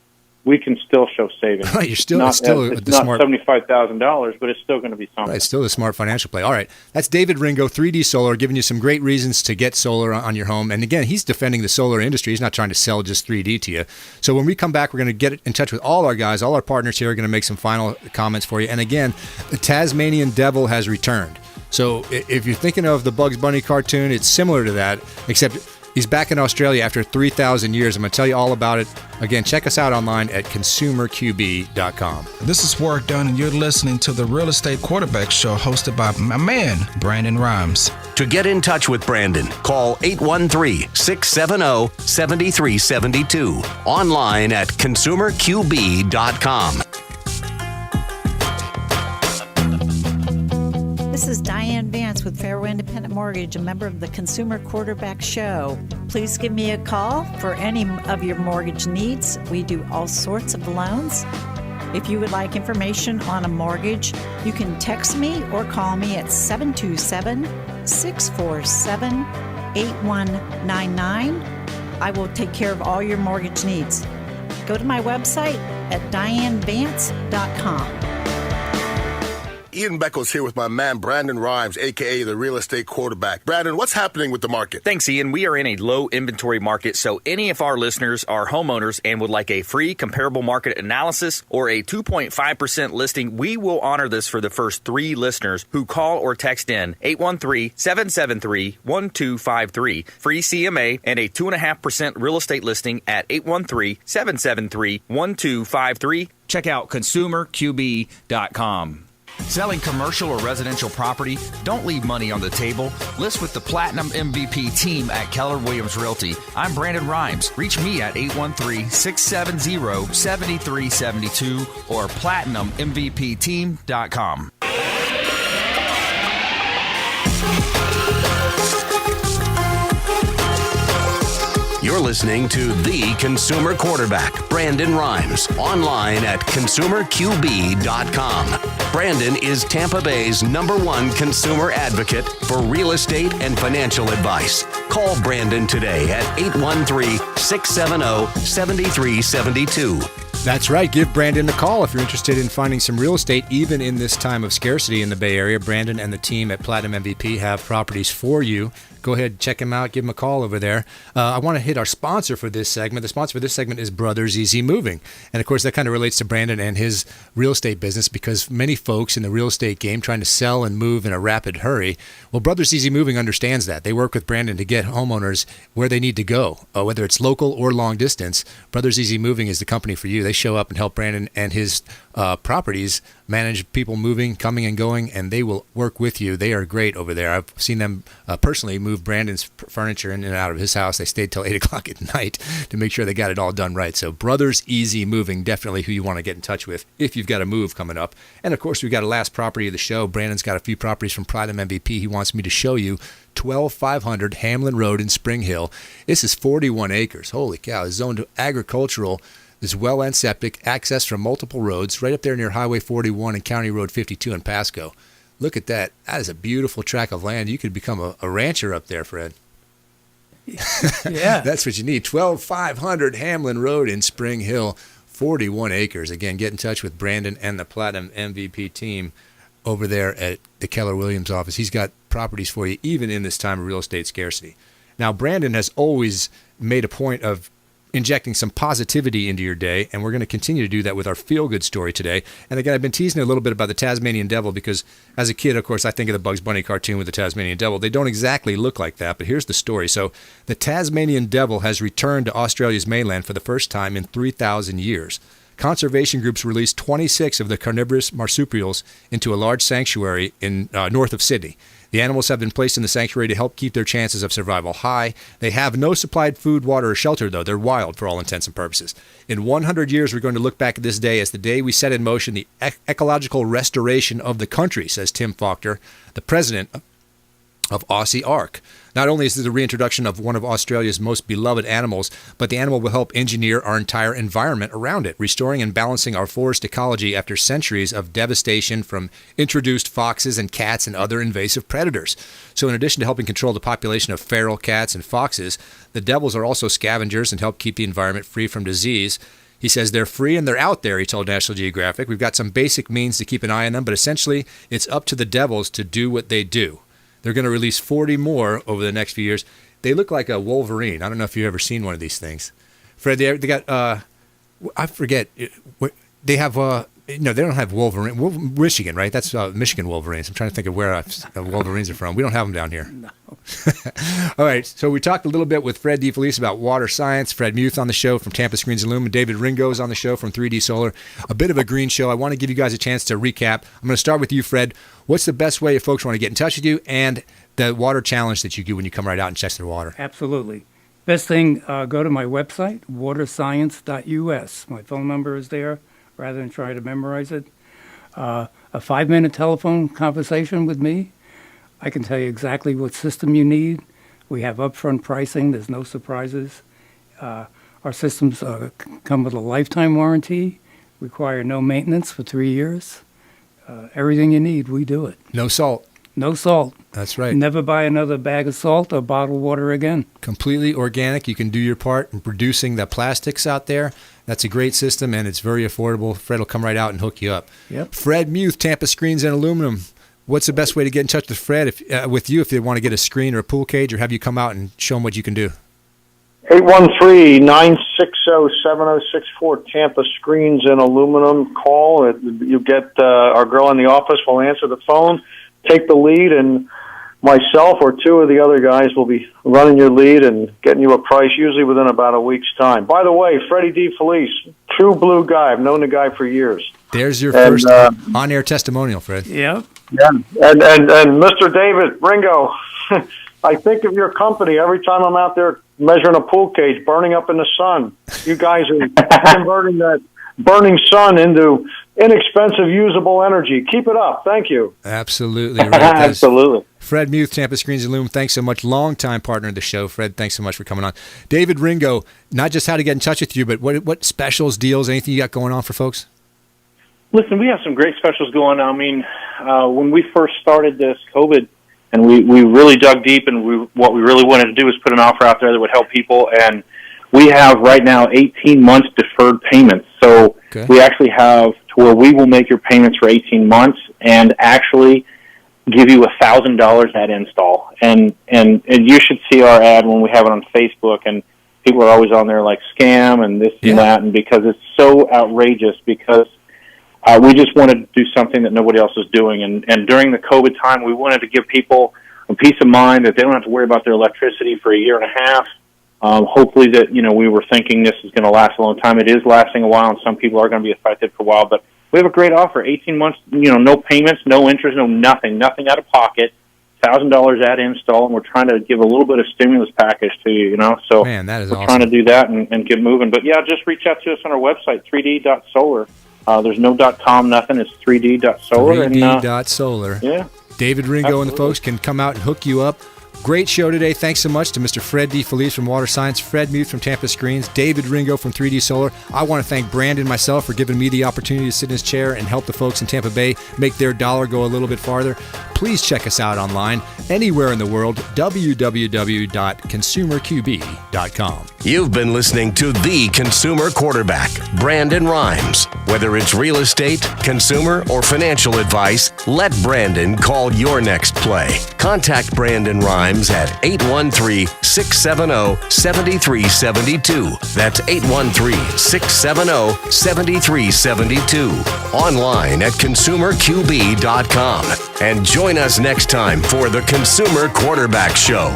we can still show savings. Right, it's still not smart. $75,000, but it's still going to be something. Right, it's still the smart financial play. All right, that's David Ringo, 3D Solar, giving you some great reasons to get solar on your home. And again, he's defending the solar industry. He's not trying to sell just 3D to you. So when we come back, we're going to get in touch with all our guys, all our partners here are going to make some final comments for you. And again, the Tasmanian Devil has returned. So if you're thinking of the Bugs Bunny cartoon, it's similar to that, except he's back in Australia after 3,000 years. I'm going to tell you all about it. Again, check us out online at consumerqb.com. This is Work Done, and you're listening to the Real Estate Quarterback Show hosted by my man, Brandon Rhymes. To get in touch with Brandon, call 813-670-7372. Online at consumerqb.com. This is Diane Vance with Fairway Independent Mortgage, a member of the Consumer Quarterback Show. Please give me a call for any of your mortgage needs. We do all sorts of loans. If you would like information on a mortgage, you can text me or call me at 727-647-8199. I will take care of all your mortgage needs. Go to my website at dianevance.com. Ian Beckles here with my man Brandon Rhymes, a.k.a. the real estate quarterback. Brandon, what's happening with the market? Thanks, Ian. We are in a low inventory market, so any of our listeners are homeowners and would like a free comparable market analysis or a 2.5% listing, we will honor this for the first 3 listeners who call or text in 813-773-1253. Free CMA and a 2.5% real estate listing at 813-773-1253. Check out consumerqb.com. Selling commercial or residential property? Don't leave money on the table. List with the Platinum MVP team at Keller Williams Realty. I'm Brandon Rhymes. Reach me at 813-670-7372 or platinummvpteam.com. You're listening to The Consumer Quarterback, Brandon Rhymes, online at consumerqb.com. Brandon is Tampa Bay's #1 consumer advocate for real estate and financial advice. Call Brandon today at 813-670-7372. That's right. Give Brandon a call if you're interested in finding some real estate, even in this time of scarcity in the Bay Area. Brandon and the team at Platinum MVP have properties for you. Go ahead, check him out, give him a call over there. I want to hit our sponsor for this segment. The sponsor for this segment is Brothers Easy Moving. And of course, that kind of relates to Brandon and his real estate business, because many folks in the real estate game trying to sell and move in a rapid hurry. Well, Brothers Easy Moving understands that. They work with Brandon to get homeowners where they need to go, whether it's local or long distance. Brothers Easy Moving is the company for you. They show up and help Brandon and his properties manage people moving, coming and going, and they will work with you. They are great over there. I've seen them personally move Brandon's furniture in and out of his house. They stayed till 8 o'clock at night to make sure they got it all done right. So Brothers Easy Moving, definitely who you want to get in touch with if you've got a move coming up. And of course, we've got a last property of the show. Brandon's got a few properties from Platinum MVP he wants me to show you. 12500 Hamlin Road in Spring Hill. This is 41 acres. Holy cow. It's zoned agricultural. There's well and septic, access from multiple roads, right up there near Highway 41 and County Road 52 in Pasco. Look at that. That is a beautiful tract of land. You could become a rancher up there, Fred. Yeah. That's what you need. 12500 Hamlin Road in Spring Hill, 41 acres. Again, get in touch with Brandon and the Platinum MVP team over there at the Keller Williams office. He's got properties for you, even in this time of real estate scarcity. Now, Brandon has always made a point of injecting some positivity into your day, and we're going to continue to do that with our feel-good story today. And again, I've been teasing a little bit about the Tasmanian devil because as a kid, of course, I think of the Bugs Bunny cartoon with the Tasmanian devil. They don't exactly look like that, but here's the story. So the Tasmanian devil has returned to Australia's mainland for the first time in 3,000 years. Conservation groups released 26 of the carnivorous marsupials into a large sanctuary in north of Sydney. The animals have been placed in the sanctuary to help keep their chances of survival high. They have no supplied food, water, or shelter, though. They're wild for all intents and purposes. In 100 years, we're going to look back at this day as the day we set in motion the ecological restoration of the country, says Tim Faulkner, the president of Aussie Ark. Not only is it the reintroduction of one of Australia's most beloved animals, but the animal will help engineer our entire environment around it, restoring and balancing our forest ecology after centuries of devastation from introduced foxes and cats and other invasive predators. So in addition to helping control the population of feral cats and foxes, the devils are also scavengers and help keep the environment free from disease. He says they're free and they're out there, he told National Geographic. We've got some basic means to keep an eye on them, but essentially it's up to the devils to do what they do. They're going to release 40 more over the next few years. They look like a Wolverine. I don't know if you've ever seen one of these things. Fred, they got, I forget, they have, they don't have Wolverine. Michigan, right? That's Michigan Wolverines. I'm trying to think of where Wolverines are from. We don't have them down here. No. All right, so we talked a little bit with Fred Defelice about water science. Fred Muth on the show from Tampa Screens and Lumen. David Ringo is on the show from 3D Solar. A bit of a green show. I want to give you guys a chance to recap. I'm going to start with you, Fred. What's the best way if folks want to get in touch with you and the water challenge that you do when you come right out and check their water? Absolutely. Best thing, go to my website, waterscience.us. My phone number is there, rather than try to memorize it. A 5-minute telephone conversation with me. I can tell you exactly what system you need. We have upfront pricing. There's no surprises. Our systems come with a lifetime warranty. require no maintenance for 3 years. Everything you need, we do it. No salt. No salt. That's right. Never buy another bag of salt or bottled water again. Completely organic. You can do your part in producing the plastics out there. That's a great system, and it's very affordable. Fred will come right out and hook you up. Yep. Fred Muth, Tampa Screens and Aluminum. What's the best way to get in touch with Fred, with you, if they want to get a screen or a pool cage, or have you come out and show them what you can do? 813-960-7064, Tampa Screens and Aluminum. Call. You get our girl in the office will answer the phone, take the lead, and myself or two of the other guys will be running your lead and getting you a price, usually within about a week's time. By the way, Freddie Defelice, true blue guy. I've known the guy for years. There's your first on-air testimonial, Fred. Yep. Yeah. And Mr. David, Ringo, I think of your company every time I'm out there measuring a pool cage burning up in the sun. You guys are converting that burning sun into inexpensive, usable energy. Keep it up. Thank you. Absolutely. Right. Absolutely. Fred Muth, Tampa Screens and Loom, thanks so much. Longtime partner of the show. Fred, thanks so much for coming on. David, Ringo, not just how to get in touch with you, but what specials, deals, anything you got going on for folks? Listen, we have some great specials going on. I mean, when we first started this COVID, and we really dug deep, and what we really wanted to do was put an offer out there that would help people, and we have right now 18 months deferred payments. So we actually have to where we will make your payments for 18 months and actually give you $1,000 at install. And you should see our ad when we have it on Facebook, and people are always on there like scam and this and that, and because it's so outrageous, because we just wanted to do something that nobody else is doing. And during the COVID time, we wanted to give people a peace of mind that they don't have to worry about their electricity for a year and a half. Hopefully that, we were thinking this is going to last a long time. It is lasting a while, and some people are going to be affected for a while. But we have a great offer, 18 months, no payments, no interest, no nothing out of pocket, $1,000 at install, and we're trying to give a little bit of stimulus package to you, So Man, that is we're awesome. trying to do that and get moving. But, just reach out to us on our website, 3d.solar. There's no .com, nothing. It's 3d.solar. 3d.solar. Yeah. David Ringo and the folks can come out and hook you up. Great show today. Thanks so much to Mr. Fred Defelice from Water Science, Fred Muth from Tampa Screens, David Ringo from 3D Solar. I want to thank Brandon myself for giving me the opportunity to sit in his chair and help the folks in Tampa Bay make their dollar go a little bit farther. Please check us out online, anywhere in the world, www.consumerqb.com. You've been listening to The Consumer Quarterback, Brandon Rhymes. Whether it's real estate, consumer, or financial advice, let Brandon call your next play. Contact Brandon Rhymes at 813-670-7372. That's 813-670-7372. Online at consumerqb.com. And join us next time for The Consumer Quarterback Show.